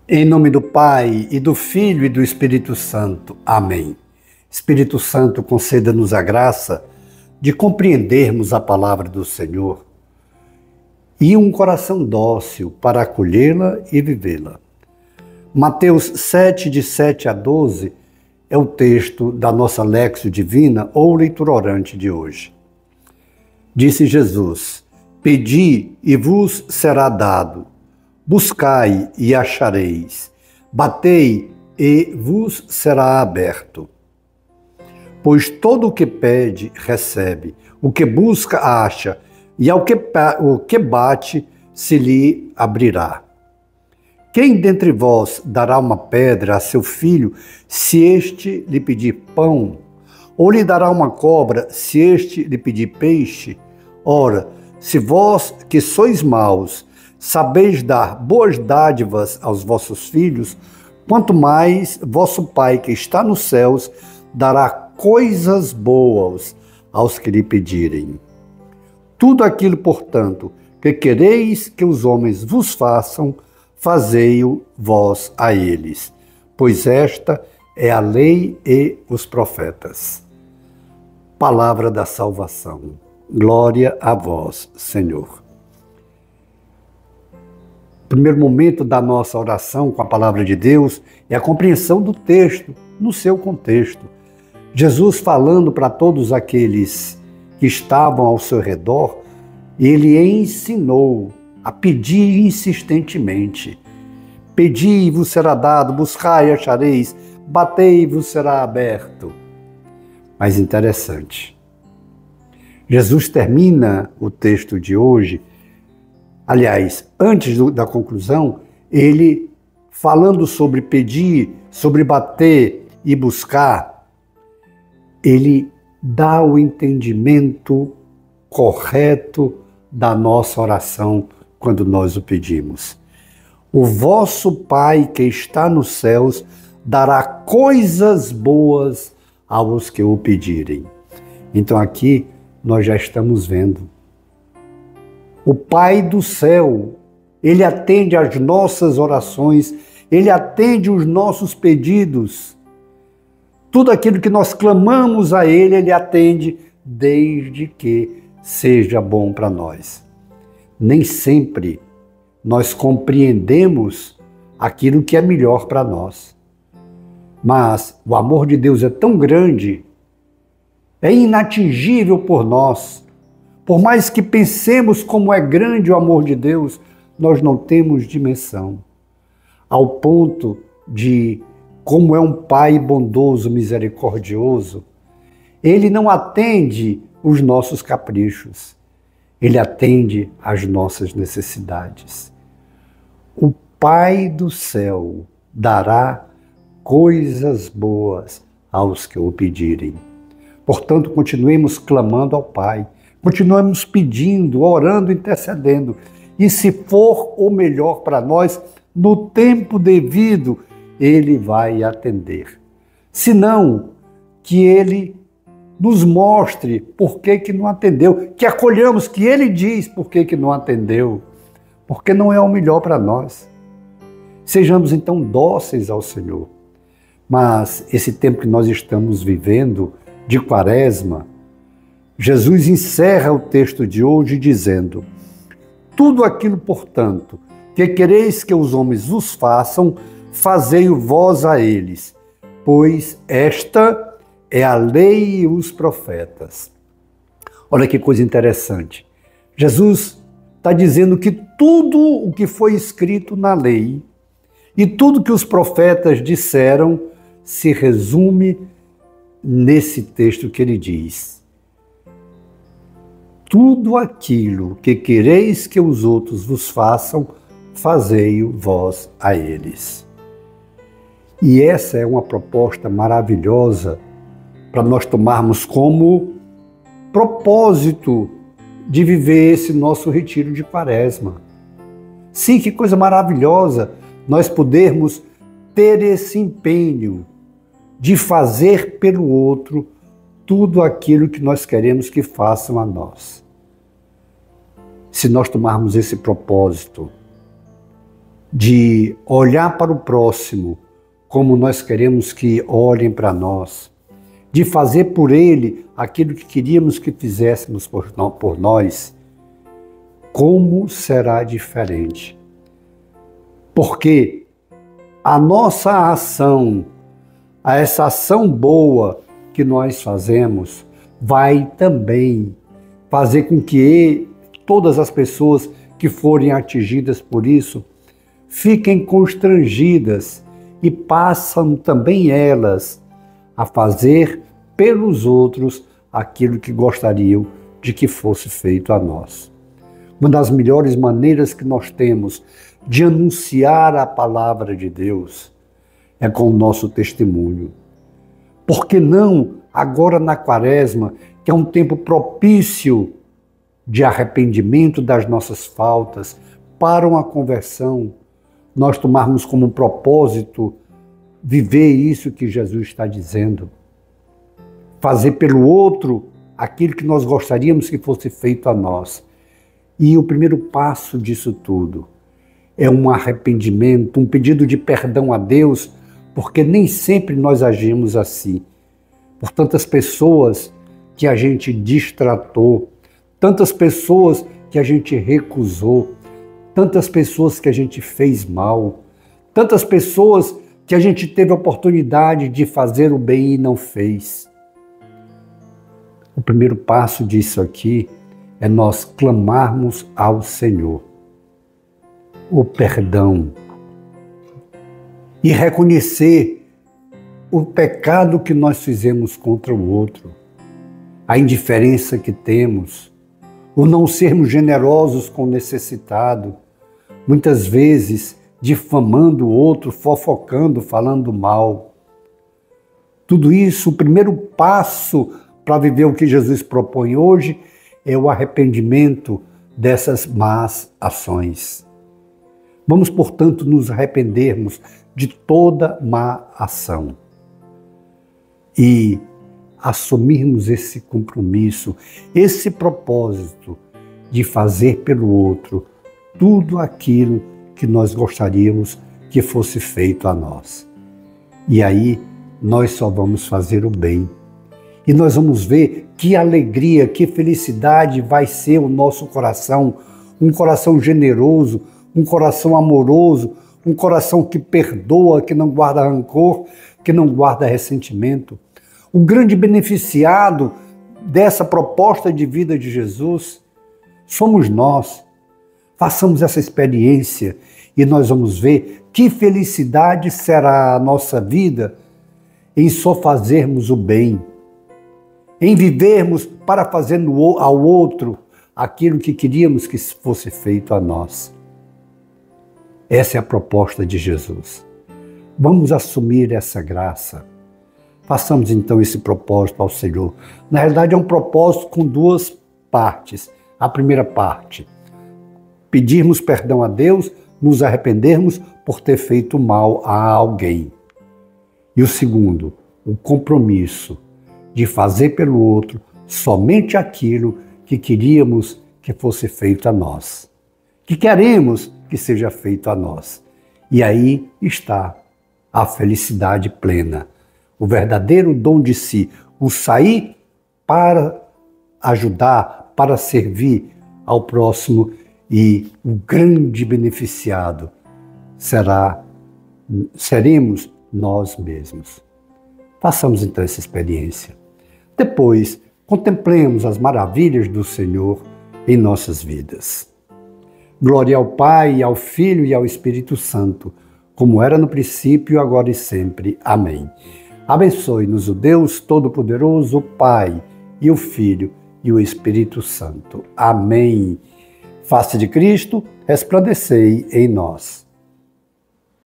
Em nome do Pai, e do Filho, e do Espírito Santo. Amém. Espírito Santo, conceda-nos a graça de compreendermos a palavra do Senhor e um coração dócil para acolhê-la e vivê-la. Mateus 7, de 7 a 12, é o texto da nossa Léxio Divina ou leitura orante de hoje. Disse Jesus: Pedi e vos será dado. Buscai e achareis, batei e vos será aberto. Pois todo o que pede, recebe, o que busca, acha, e ao que bate, se lhe abrirá. Quem dentre vós dará uma pedra a seu filho, se este lhe pedir pão? Ou lhe dará uma cobra, se este lhe pedir peixe? Ora, se vós, que sois maus, sabeis dar boas dádivas aos vossos filhos, quanto mais vosso Pai que está nos céus dará coisas boas aos que lhe pedirem. Tudo aquilo, portanto, que quereis que os homens vos façam, fazei-o vós a eles, pois esta é a lei e os profetas. Palavra da salvação. Glória a vós, Senhor. O primeiro momento da nossa oração com a palavra de Deus é a compreensão do texto, no seu contexto. Jesus falando para todos aqueles que estavam ao seu redor, ele ensinou a pedir insistentemente. Pedi e vos será dado, buscai e achareis, batei e vos será aberto. Mas interessante, Jesus termina o texto de hoje. Aliás, antes da conclusão, ele falando sobre pedir, sobre bater e buscar, ele dá o entendimento correto da nossa oração quando nós o pedimos. O vosso Pai que está nos céus dará coisas boas aos que o pedirem. Então aqui nós já estamos vendo. O Pai do céu, ele atende às nossas orações, ele atende os nossos pedidos. Tudo aquilo que nós clamamos a ele, ele atende, desde que seja bom para nós. Nem sempre nós compreendemos aquilo que é melhor para nós. Mas o amor de Deus é tão grande, é inatingível por nós. Por mais que pensemos como é grande o amor de Deus, nós não temos dimensão. Ao ponto de, como é um Pai bondoso, misericordioso, ele não atende os nossos caprichos, ele atende às nossas necessidades. O Pai do céu dará coisas boas aos que o pedirem. Portanto, continuemos clamando ao Pai, continuemos pedindo, orando, intercedendo. E se for o melhor para nós, no tempo devido, ele vai atender. Se não, que ele nos mostre por que não atendeu, que acolhamos, que ele diz por que não atendeu, porque não é o melhor para nós. Sejamos então dóceis ao Senhor. Mas esse tempo que nós estamos vivendo de Quaresma, Jesus encerra o texto de hoje dizendo: tudo aquilo, portanto, que quereis que os homens vos façam, fazei-o vós a eles, pois esta é a lei e os profetas. Olha que coisa interessante. Jesus está dizendo que tudo o que foi escrito na lei e tudo que os profetas disseram se resume nesse texto que ele diz: tudo aquilo que quereis que os outros vos façam, fazei-o vós a eles. E essa é uma proposta maravilhosa para nós tomarmos como propósito de viver esse nosso retiro de Quaresma. Sim, que coisa maravilhosa nós podermos ter esse empenho de fazer pelo outro tudo aquilo que nós queremos que façam a nós. Se nós tomarmos esse propósito, de olhar para o próximo como nós queremos que olhem para nós, de fazer por ele aquilo que queríamos que fizéssemos por nós, como será diferente? Porque a nossa ação, essa ação boa que nós fazemos, vai também fazer com que todas as pessoas que forem atingidas por isso fiquem constrangidas e passam também elas a fazer pelos outros aquilo que gostariam de que fosse feito a nós. Uma das melhores maneiras que nós temos de anunciar a palavra de Deus é com o nosso testemunho. Por que não, agora na Quaresma, que é um tempo propício de arrependimento das nossas faltas, para uma conversão, nós tomarmos como propósito viver isso que Jesus está dizendo. Fazer pelo outro aquilo que nós gostaríamos que fosse feito a nós. E o primeiro passo disso tudo é um arrependimento, um pedido de perdão a Deus, porque nem sempre nós agimos assim. Por tantas pessoas que a gente distratou, tantas pessoas que a gente recusou, tantas pessoas que a gente fez mal, tantas pessoas que a gente teve a oportunidade de fazer o bem e não fez. O primeiro passo disso aqui é nós clamarmos ao Senhor o perdão e reconhecer o pecado que nós fizemos contra o outro, a indiferença que temos, o não sermos generosos com o necessitado, muitas vezes difamando o outro, fofocando, falando mal. Tudo isso, o primeiro passo para viver o que Jesus propõe hoje é o arrependimento dessas más ações. Vamos, portanto, nos arrependermos de toda má ação e assumirmos esse compromisso, esse propósito de fazer pelo outro tudo aquilo que nós gostaríamos que fosse feito a nós. E aí nós só vamos fazer o bem. E nós vamos ver que alegria, que felicidade vai ser o nosso coração, um coração generoso, um coração amoroso, um coração que perdoa, que não guarda rancor, que não guarda ressentimento. O grande beneficiado dessa proposta de vida de Jesus somos nós. Façamos essa experiência e nós vamos ver que felicidade será a nossa vida em só fazermos o bem, em vivermos para fazer ao outro aquilo que queríamos que fosse feito a nós. Essa é a proposta de Jesus. Vamos assumir essa graça. Façamos então esse propósito ao Senhor. Na realidade é um propósito com duas partes. A primeira parte, pedirmos perdão a Deus, nos arrependermos por ter feito mal a alguém. E o segundo, o compromisso de fazer pelo outro somente aquilo que queríamos que fosse feito a nós, que queremos que seja feito a nós. E aí está a felicidade plena, o verdadeiro dom de si, o sair para ajudar, para servir ao próximo, e o grande beneficiado seremos nós mesmos. Façamos então essa experiência. Depois, contemplemos as maravilhas do Senhor em nossas vidas. Glória ao Pai, ao Filho e ao Espírito Santo, como era no princípio, agora e sempre. Amém. Abençoe-nos o Deus Todo-Poderoso, o Pai e o Filho e o Espírito Santo. Amém. Face de Cristo, resplandecei em nós.